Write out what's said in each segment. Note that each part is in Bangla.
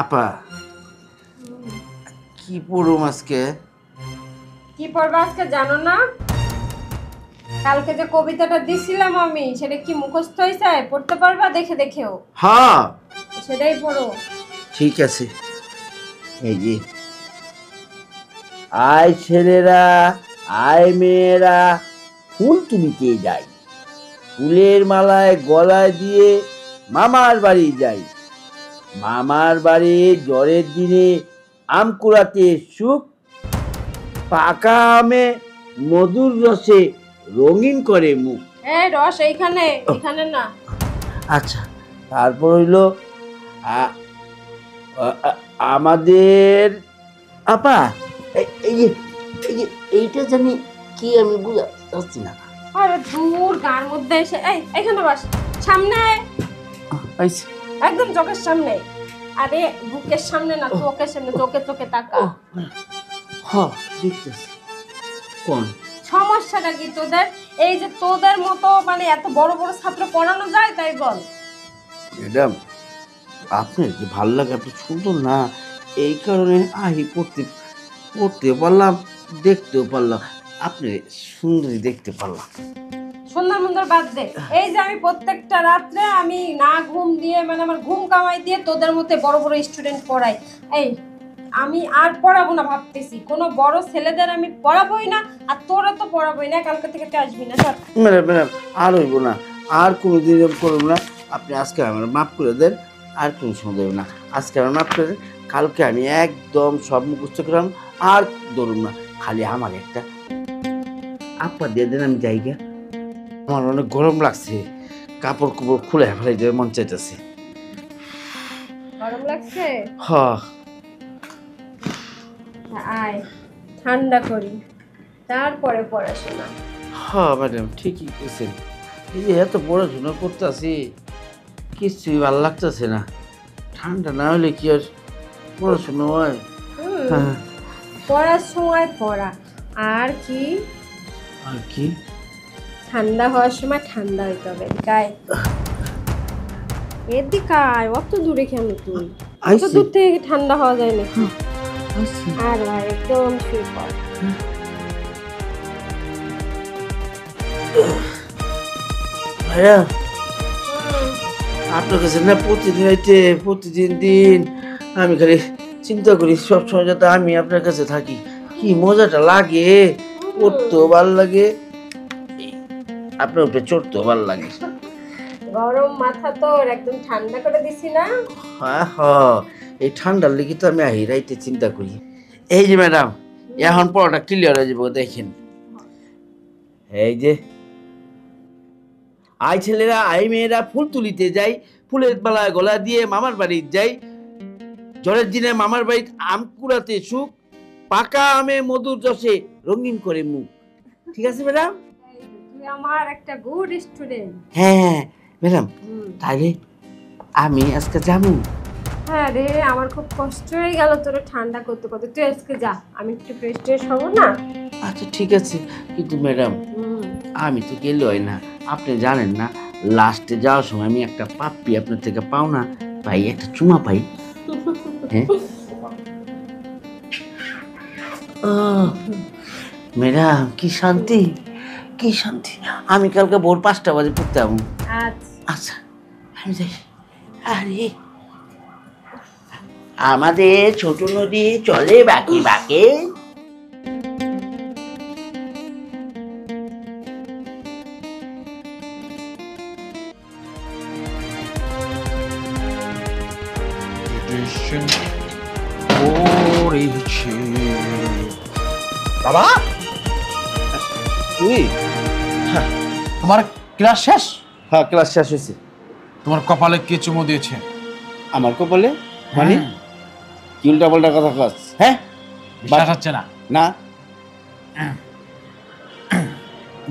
আপা কি পড়ুম আজকে? কি পড়বা আজকে জানো না? কালকে যে কবিতাটা দিছিলাম আমি, সেটা কি মুখস্থ হইছে? পড়তে পারবা দেখে দেখেও? হ্যাঁ সেটাই পড়ো। ঠিক আছে। এই যে, আয় ছেলেরা, আয় মেয়েরা, ফুল তুলিতে যাই, ফুলের মালায় গলায় দিয়ে মামার বাড়ি যাই, মামার বাড়ি জ্বরের দিনে আম কুড়াতে সুখ, পাকা আমে মধুর রসে রঙিন করে মুখ। এই রস এইখানে, এখানে না। আচ্ছা, তারপর হইল আ- আ- আমাদের আপা এই যে এইটা জানি কি আমি বুঝা পারছি না। আরে দূর গার মধ্যে এসে এইখানে বাস, সামনে পাইছি। একদম চোখের সামনে। আরে বুকের সামনে না, চোখের সামনে, চোখে চোখে তাকা। হ্যাঁ দেখতেছি। কোন সমস্যাটা কি তোদের? এই যে তোদের মতো মানে এত বড় বড় ছাত্র পড়ানো যায় তাই বল? ম্যাডাম, আপনার যে ভালো লাগে, আপনি সুন্দর না, এই কারণে পড়তে পারলাম, দেখতেও পারলাম, আপনি সুন্দরী দেখতে পারলাম। সুন্দর মুন্দর বাদ দে। এই যে আমি প্রত্যেকটা রাত্রে আমি না ঘুম দিয়ে মানে আমার ঘুম কামাই দিয়ে তোদের মধ্যে বড় বড় স্টুডেন্ট পড়াই। এই আমি আর পড়াবো না ভাবতেছি, কোনো বড় ছেলেদের আমি পড়াবোই না, আর তোরা তো পড়াবোই না। কালকে থেকে তুই আসবি না, সর। ম্যাডাম আর হইব না, আর কোনো দিন করব না। আপনি আজকে আমার মাফ করে দেন, আর কোনো সময় দেবেন না। আজকে আমার মাফ করে দেন, কালকে আমি একদম সব মুখস্থ করলাম, আর ধরুন না। খালি আমার একটা আপা দিয়ে দেন, আমি জায়গা। আমার অনেক গরম লাগছে, কাপড় কুপড় খুলে ফেলাই দেবে মন চাইতেছে। গরম লাগছে? হ্যাঁ আয় ঠান্ডা করি, তারপরে পড়াশোনা। হ্যাঁ ম্যাডাম, ঠিকই কইছেন। এই যে এত পড়াশোনা করতেছি, কিছুই ভালো লাগতেছে না। ঠান্ডা না হলে কি আর পড়াশোনা হয়? হ্যাঁ। পড়ার সময় পড়া, আর কি আর কি? ঠান্ডা হওয়ার সময় ঠান্ডা হইতে হবে। গায়ে এদিকে আয়, অত দূরে কেন তুই? অত দূর থেকে ঠান্ডা হওয়া যায় নাকি? আর ভাই একদম শুয়ে পড়। ভাইয়া, আপনার কাছে না প্রতিদিন হইতে প্রতিদিন আমি খালি চিন্তা করি, সবসময় যাতে আমি আপনার কাছে থাকি, কি মজাটা লাগে, পড়তেও ভাল লাগে, আপনার উপরে চড়তেও ভাল লাগে। গরম মাথা তোর একদম ঠান্ডা করে দিছি না? হ্যাঁ হ্যাঁ, এই ঠান্ডার লেগে তো আমি রাইতে চিন্তা করি। এই যে ম্যাডাম, এখন পড়াটা ক্লিয়ার হয়ে যাবো, দেখেন। এই যে, আই ছেলেরা, আই মেয়েরা, ফুল তুলিতে যাই, ফুলের মালায় গলা দিয়ে মামার বাড়ি যাই, ঝড়ের দিনে মামার বাড়িতে আম কুড়াতে সুখ, পাকা আমে মধুর রসে রঙিন করে মুখ। ঠিক আছে ম্যাডাম? তুই আমার একটা গুড স্টুডেন্ট। হ্যাঁ ম্যাডাম, তাহলে আমি আজকে যাবো। হ্যাঁ রে, আমার খুব কষ্ট হয়ে গেল তোরে ঠান্ডা করতে করতে। তুই আজকে যা, আমি একটু ফ্রেশ ট্রেশ হবো না? আচ্ছা ঠিক আছে, কিন্তু ম্যাডাম আমি তো গেলে হয় না, আপনি জানেন না, লাস্টে যাওয়ার সময় আমি একটা পাপ্পি আপনার থেকে পাও না পাই, একটা চুমা পাই। হ্যাঁ ম্যাডাম, কি শান্তি, কি শান্তি। আমি কালকে ভোর 5টা বাজে পড়তে যাবো। আচ্ছা আমি যাই। আরে আমাদের ছোট নদী চলে বাকি বাকি। বাবা, তুই? তোমার ক্লাস শেষ? হ্যাঁ, ক্লাস শেষ হয়েছে। তোমার কপালে কে চুমো দিয়েছে? আমার কপালে? মানে কি উল্টা পাল্টা কথা কস? হ্যাঁ, বিশ্বাস হচ্ছে না? না।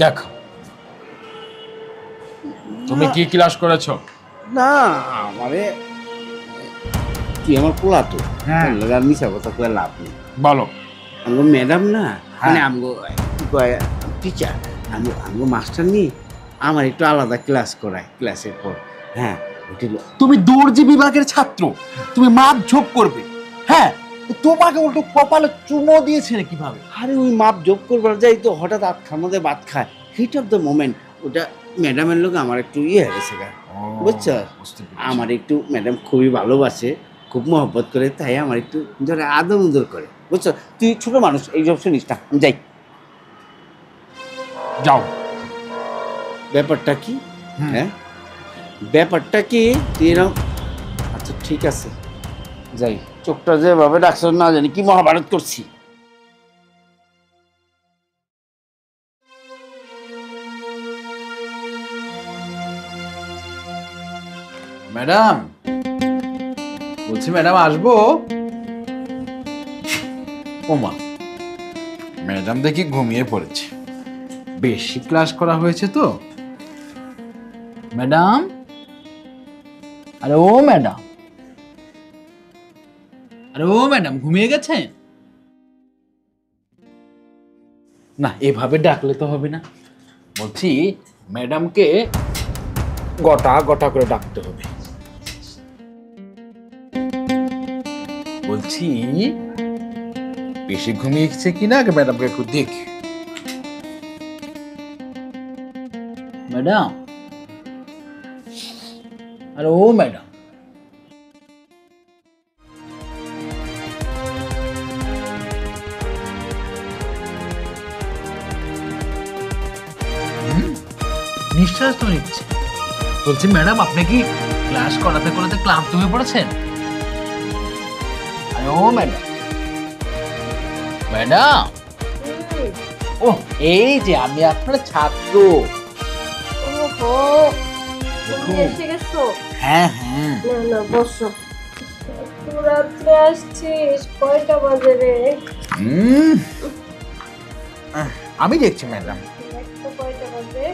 দেখো, তুমি কি ক্লাস করেছো? না মানে তুই আমার পোলা তো, হ্যাঁ। আর মিশা কথা কয়ে লাভ নেই। বলো। আমগো ম্যাডাম না, মানে আমগো কি কয় টিচার, আমগো মাস্টার নি আমার একটু আলাদা ক্লাস করায় ক্লাসের পর। হ্যাঁ, তুমি দর্জি বিভাগের ছাত্র, তুমি মাপ ঝোপ করবে, হ্যাঁ তোমাকে উল্টো কপালে চুমো দিয়েছে রে কিভাবে? আরে ওই মাপ যোগ করবার যাই তো হঠাৎ আটখার মধ্যে ভাত খায়, হিট অফ দ্য মোমেন্ট। ওটা ম্যাডামের লোক আমার একটু হয়ে গেছে গা, বুঝছো? আমার একটু ম্যাডাম খুবই ভালোবাসে, খুব মহব্বত করে, তাই আমার একটু ধরে আদর উদর করে, বুঝছো? তুই ছোট মানুষ, এইসব শুনিস না, আমি যাই। যাও। ব্যাপারটা কি? হ্যাঁ, ব্যাপারটা কি তুই এরকম? আচ্ছা ঠিক আছে, যাই। চোখটা যেভাবে ডাকছ না জানি কি মহাভারত করছি। ম্যাডাম, বলছি ম্যাডাম আসবো? ওমা, ম্যাডাম দেখি ঘুমিয়ে পড়েছে, বেশি ক্লাস করা হয়েছে তো। ম্যাডাম, আরে ও ম্যাডাম, আরে ও ম্যাডাম ঘুমিয়ে গেছেন? না এভাবে ডাকলে তো হবে না, বলছি ম্যাডামকে গটা গটা করে ডাকতে হবে। বলছি বেশি ঘুমিয়েছে কিনা আগে ম্যাডামকে একটু দেখি। ম্যাডাম, আরে ও ম্যাডাম, নিঃশ্বাস তো নিচ্ছে। বলছি ম্যাডাম, আপনি কি ক্লাস করাতে করাতে ক্লান্ত হয়ে পড়েছেন? আরে ও ম্যাডাম, ম্যাডাম, ও এই যে আমি আপনার ছাত্র। ওহো, তুমি এসে গেছো? হ্যাঁ হ্যাঁ, না না, বসো। এত রাত্রে আসছিস, কয়টা বাজে রে? হুম, আমি দেখছি ম্যাডাম, একটা কয়টা বাজে?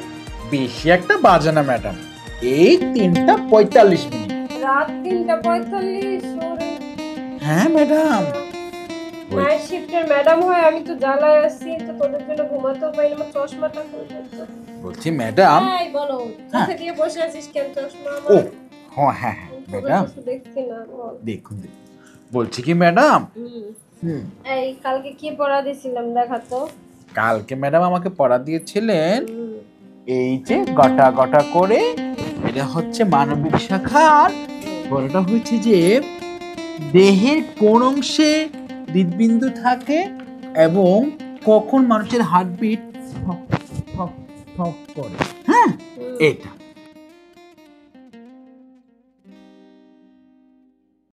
বেশি একটা বাজে না ম্যাডাম, এই 3:45। রাত 3:45? ওরে, হ্যাঁ ম্যাডাম, নাইট শিফটের ম্যাডাম হয়, আমি তো জ্বালায় আছি, তো তোদের জন্য ঘুমাতেও পারি না। আমার চশমাটা কই গেছে? বলছি ম্যাডাম, এই বলো, হ্যাঁ। চোখে দিয়ে বসে আছিস কেন? চশমা ও আমার হ্যাঁ হ্যাঁ হ্যাঁ ম্যাডাম, কিছু দেখছি না, বল। দেখুন দেখুন, বলছি কি ম্যাডাম, হুম। এই কালকে কি পড়া দিছিলাম দেখা তো। কালকে ম্যাডাম আমাকে পড়া দিয়েছিলেন হুম। এই যে গটা গটা করে, এটা হচ্ছে মানবিক শাখার। পড়াটা হচ্ছে যে দেহের কোন অংশে হৃদবিন্দু থাকে এবং কখন মানুষের হার্টবিট ঠক ঠক ঠক করে, হ্যাঁ এটা